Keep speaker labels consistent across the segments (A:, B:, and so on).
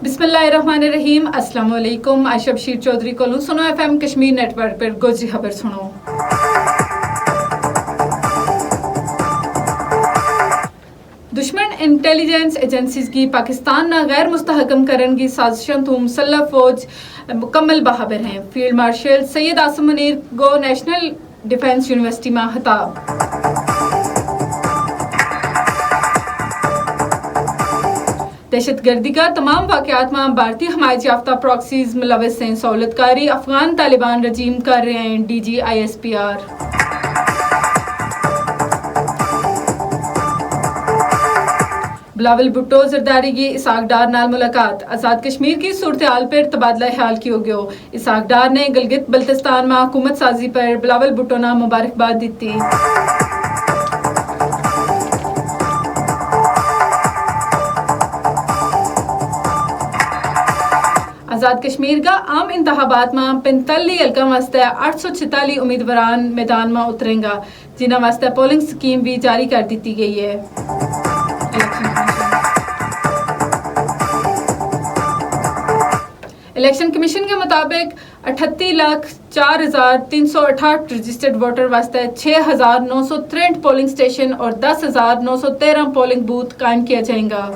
A: बिस्मिल्लाहिर्रहमानिर्रहीम। अस्सलाम वालेकुम। आयशा बशीर चौधरी को सुनो FM कश्मीर नेटवर्क पर गुजरी खबर सुनो। दुश्मन इंटेलिजेंस एजेंसीज की पाकिस्तान ना गैर मुस्तहकम करन की साजिशों तो मुसल्लह फौज मुकम्मल बहाबर हैं। फील्ड मार्शल सैयद आसिम मुनीर को नेशनल डिफेंस यूनिवर्सिटी में खिताब। दहशतगर्दी का तमाम वाक़यात में भारतीय हमायत याफ्ता प्रॉक्सीज मुलविस हैं। सहूलतकारी अफगान तालिबान रजीम कर रहे हैं DGISPR। बिलावल भुट्टो जरदारी की इसाक डार नाल मुलाकात। आज़ाद कश्मीर की सूरत हाल पर तबादला ख्याल किया गया। इसाक डार ने गिलगित बल्तिस्तान में हुकूमत साजी पर बिलावल भुट्टो ने मुबारकबाद दी। आज़ाद कश्मीर का आम इंतखाबात में 45 हल्का वास्ते 846 उम्मीदवार मैदान में उतरेंगे, जिन्हें वास्ते पोलिंग स्कीम भी जारी कर दी गई है। इलेक्शन कमीशन के मुताबिक 38,04,368 रजिस्टर्ड वोटर वास्ते 6,963 पोलिंग स्टेशन और 10,913 पोलिंग बूथ कायम किया जाएगा।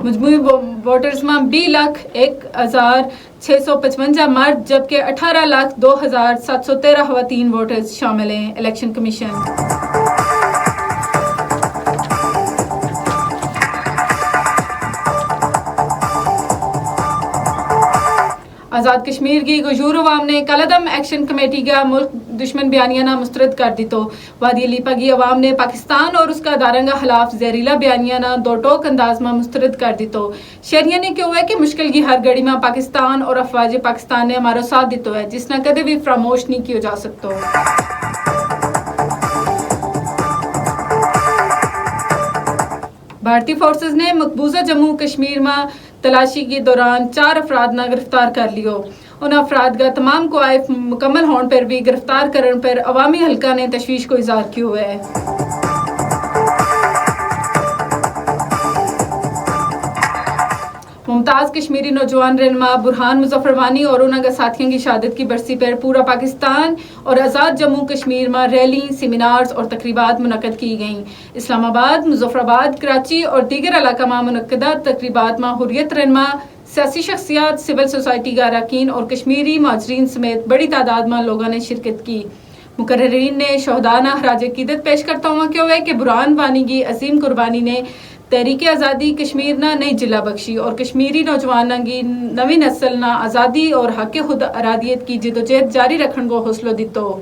A: मजमूई वोटर्स में 20,01,655 मर्द जबकि 18,02,713 खवातीन वोटर्स शामिल हैं। इलेक्शन कमीशन आज़ाद कश्मीर की गजूर अवाम ने कलदम एक्शन कमेटी का मुल्क दुश्मन बयानियाना मुस्तरद कर दी। तो वादी लीपा की अवाम ने पाकिस्तान और उसका दारंगा खिलाफ जहरीला बयानियाना दो टोक अंदाज में मुस्तरद कर दी। तो शहरिया ने क्यों है कि मुश्किल की हर घड़ी में पाकिस्तान और अफवाज पाकिस्तान ने हमारा साथ दितो है, जिसना कदे भी फरामोश नहीं किया जा सकता। भारतीय फोर्सेस ने मकबूजा जम्मू कश्मीर में तलाशी के दौरान 4 अफराद ने गिरफ्तार कर लियो। उन अफराद का तमाम क्वाइफ मुकम्मल होने पर भी गिरफ्तार करने पर अवामी हल्का ने तशवीश को इजहार किया हुआ है। मुमताज़ कश्मीरी नौजवान रहनुमा बुरहान मुजफ्फर वानी और उनके साथियों की शहादत की बरसी पर पूरा पाकिस्तान और आज़ाद जम्मू कश्मीर में रैली, सेमिनार्स और तकरीबात मुनक़द की गईं। इस्लामाबाद, मुजफ्फराबाद, कराची और दीगर इलाका में मुनक़दा तकरीबात में हुर्रियत रहनुमा, सियासी शख्सियात, सिविल सोसाइटी के अरकान और कश्मीरी मुहाजिरीन समेत बड़ी तादाद में लोगों ने शिरकत की। मुकर्ररीन ने शोहदाना खराज अकीदत पेश करता हुआ क्यों है कि बुरहान वानी की अजीम कुर्बानी ने तहरीक आज़ादी कश्मीर ना नई जिला बख्शी और कश्मीरी नौजवान की नवी नस्ल ना आज़ादी और हक खुद अरादियत की जिदोजहद जारी रखने को हौसला दितो।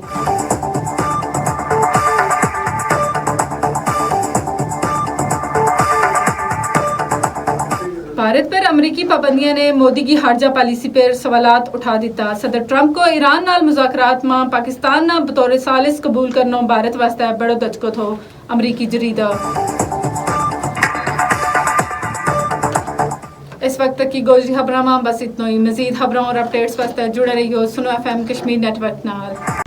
A: भारत पर अमरीकी पाबंदियां ने मोदी की खारजा पॉलिसी पर सवालात उठा दिता। सदर ट्रंप को ईरान नाल मुज़ाकरात में पाकिस्तान ना बतौर सालिस कबूल करना भारत वास्ते बड़ो दचको थो। अमरीकी जरीदा इस वक्त तक की गोजरी खबरों में बस इतना ही। मजीद खबरों और अपडेट्स वास्ते जुड़े रहिए सुनो FM कश्मीर नेटवर्क नाल।